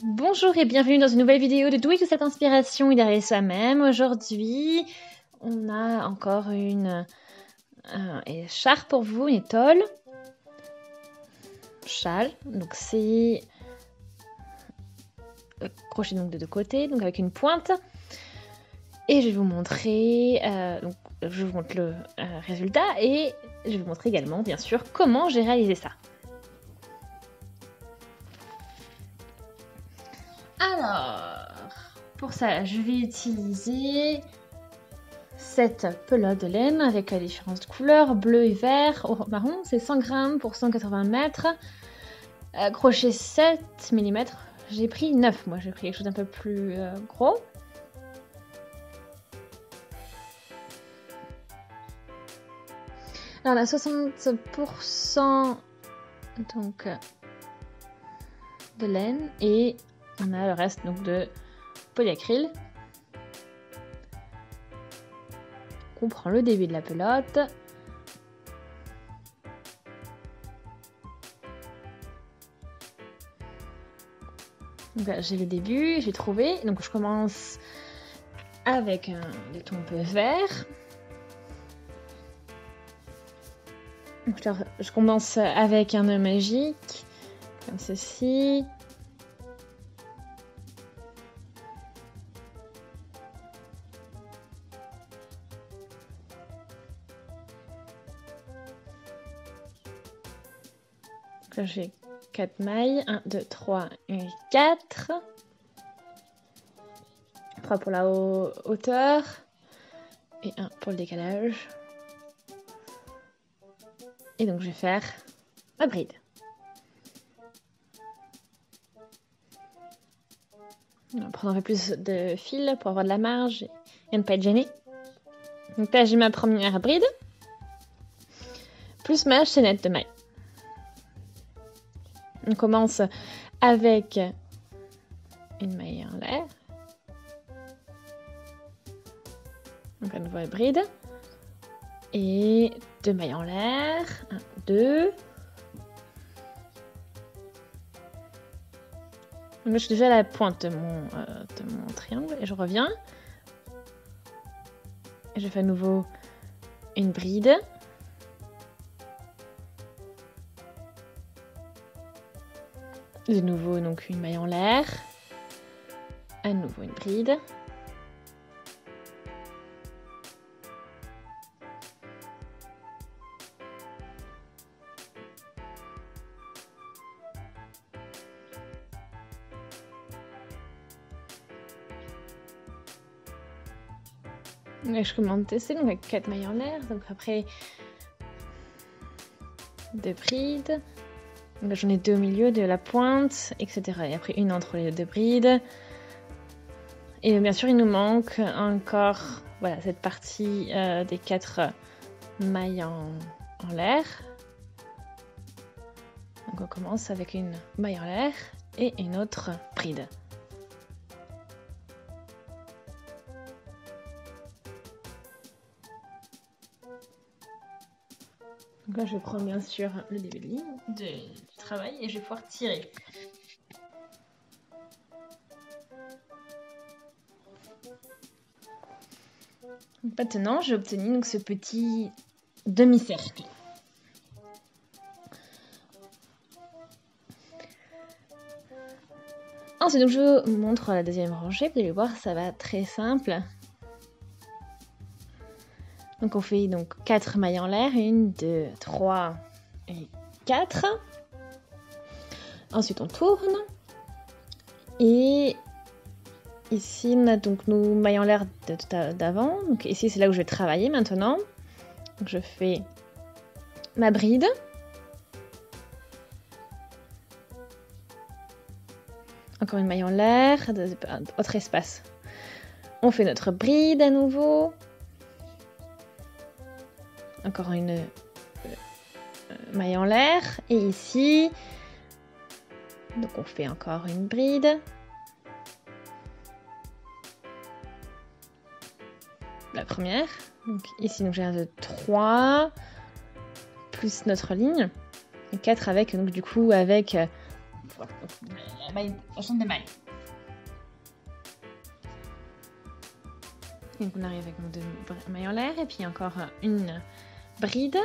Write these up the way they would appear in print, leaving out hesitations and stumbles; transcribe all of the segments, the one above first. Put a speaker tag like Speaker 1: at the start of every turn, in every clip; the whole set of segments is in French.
Speaker 1: Bonjour et bienvenue dans une nouvelle vidéo de Do It Yourself Inspiration et derrière soi-même. Aujourd'hui, on a encore une écharpe pour vous, une étole, châle. Donc c'est crochet donc de deux côtés, donc avec une pointe. Et je vais vous montrer, je vous montre le résultat et je vais vous montrer également, bien sûr, comment j'ai réalisé ça. Alors, pour ça, je vais utiliser cette pelote de laine avec la différence de couleurs, bleu et vert. Au marron, c'est 100 grammes pour 180 mètres. Crochet 7 mm. J'ai pris 9, moi j'ai pris quelque chose d'un peu plus gros. Alors on a 60% donc, de laine et on a le reste donc de polyacryl. On prend le début de la pelote. Donc là, j'ai le début, j'ai trouvé. Donc je commence avec des tons un peu verts. Donc, je commence avec un nœud magique, comme ceci. Donc là, j'ai 4 mailles. 1, 2, 3 et 4. 3 pour la hauteur. Et 1 pour le décalage. Et donc je vais faire ma bride. On va prendre un peu plus de fil pour avoir de la marge et ne pas être gêné. Donc là j'ai ma première bride. Plus ma chaînette de mailles. On commence avec une maille en l'air. Donc à nouveau la bride. Et 2 mailles en l'air. 1, 2. Moi, je suis déjà à la pointe de mon triangle et je reviens. Et je fais à nouveau une bride. De nouveau donc une maille en l'air. À nouveau une bride. Là, je commence à tester donc avec 4 mailles en l'air, donc après 2 brides, j'en ai 2 au milieu, 2 à la pointe, etc. Et après une entre les 2 brides. Et bien sûr, il nous manque encore voilà, cette partie des 4 mailles en l'air. Donc on commence avec une maille en l'air et une autre bride. Donc là, je prends bien sûr le début de ligne du travail et je vais pouvoir tirer. Maintenant, j'ai obtenu donc ce petit demi-cercle. Ensuite, donc, je vous montre la deuxième rangée. Vous allez voir, ça va très simple. Donc on fait donc 4 mailles en l'air, 1, 2, 3 et 4. Ensuite on tourne. Et ici on a donc nos mailles en l'air d'avant. Donc ici c'est là où je vais travailler maintenant. Donc je fais ma bride. Encore une maille en l'air, autre espace. On fait notre bride à nouveau. Encore une maille en l'air. Et ici, donc on fait encore une bride. La première. Donc ici, donc j'ai un 2, 3. Plus notre ligne. Et 4 avec, donc du coup, avec la chaîne de mailles. Donc on arrive avec mon 2 mailles en l'air et puis encore une bride,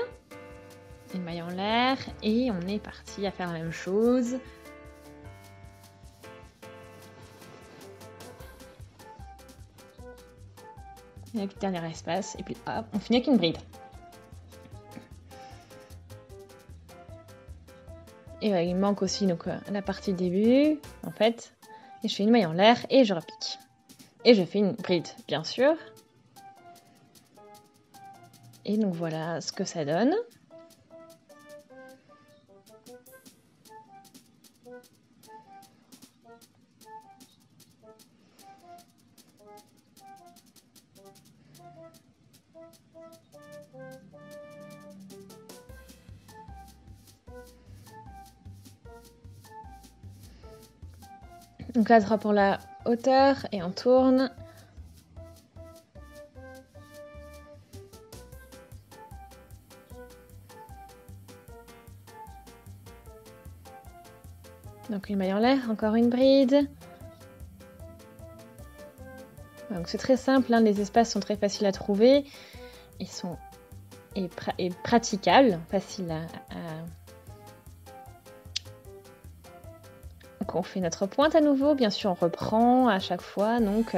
Speaker 1: une maille en l'air et on est parti à faire la même chose. Avec le dernier espace et puis hop, on finit avec une bride. Et il manque aussi donc, la partie début en fait. Et je fais une maille en l'air et je repique. Et je fais une bride bien sûr. Et donc voilà ce que ça donne. Donc là, 3 pour la hauteur et on tourne. Donc une maille en l'air, encore une bride. Donc c'est très simple, hein, les espaces sont très faciles à trouver. Ils sont praticables, faciles à... Donc on fait notre pointe à nouveau, bien sûr on reprend à chaque fois donc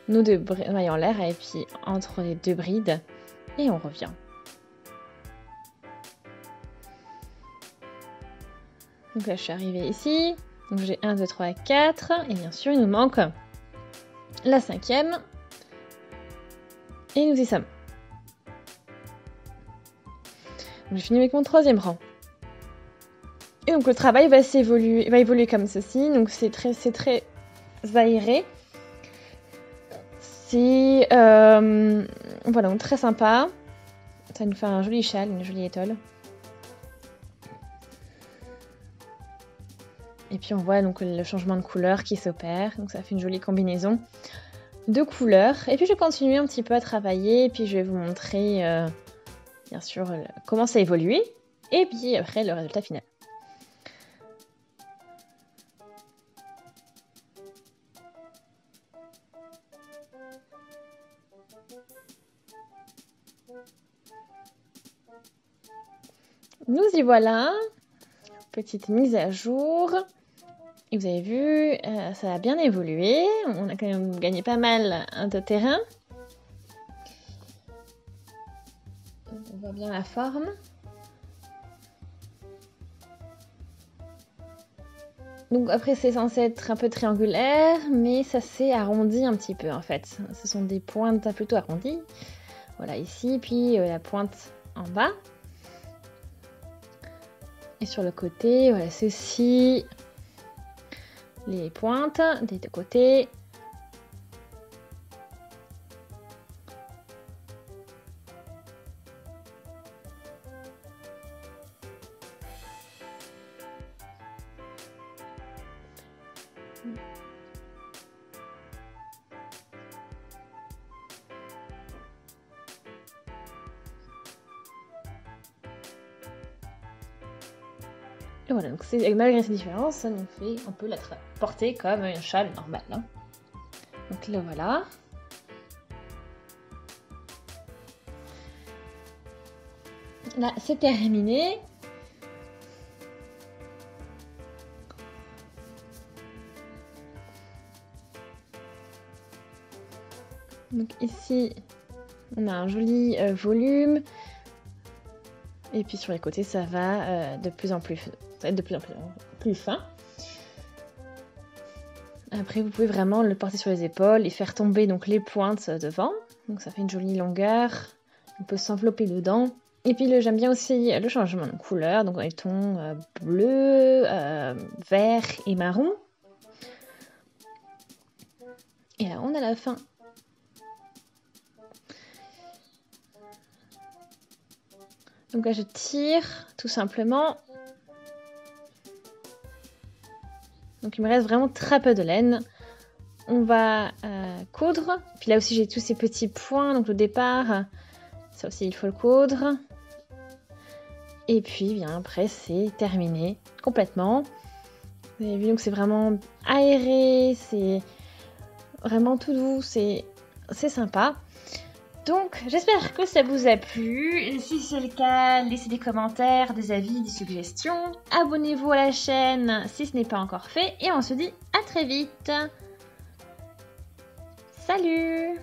Speaker 1: nos 2 mailles en l'air et puis entre les 2 brides et on revient. Donc là je suis arrivée ici, donc j'ai 1, 2, 3, 4 et bien sûr il nous manque la 5e et nous y sommes. Donc j'ai fini avec mon 3e rang. Et donc le travail va évoluer comme ceci, donc c'est très aéré. C'est voilà, donc très sympa. Ça nous fait un joli châle, une jolie étole. Et puis on voit donc le changement de couleur qui s'opère, donc ça fait une jolie combinaison de couleurs. Et puis je vais continuer un petit peu à travailler, et puis je vais vous montrer bien sûr comment ça évolue, et puis après le résultat final. Nous y voilà, petite mise à jour. Et vous avez vu, ça a bien évolué. On a quand même gagné pas mal de terrain. On voit bien la forme. Donc après c'est censé être un peu triangulaire, mais ça s'est arrondi un petit peu en fait. Ce sont des pointes plutôt arrondies. Voilà ici, puis la pointe en bas. Et sur le côté, voilà, ceci, les pointes des 2 côtés. Et voilà, donc malgré ces différences, ça nous fait, on peut la porter comme un châle normal. Hein. Donc là voilà. Là c'est terminé. Donc ici on a un joli volume. Et puis sur les côtés ça va de plus en plus fin. Après vous pouvez vraiment le porter sur les épaules et faire tomber donc les pointes devant. Donc ça fait une jolie longueur. On peut s'envelopper dedans. Et puis j'aime bien aussi le changement de couleur. Donc dans les tons bleu, vert et marron. Et là on a la fin. Donc là je tire tout simplement. Donc il me reste vraiment très peu de laine. On va coudre. Puis là aussi j'ai tous ces petits points. Donc le départ, ça aussi il faut le coudre. Et puis bien après c'est terminé complètement. Vous avez vu, donc c'est vraiment aéré, c'est vraiment tout doux, c'est sympa. Donc, j'espère que ça vous a plu. Et si c'est le cas, laissez des commentaires, des avis, des suggestions. Abonnez-vous à la chaîne si ce n'est pas encore fait. Et on se dit à très vite. Salut!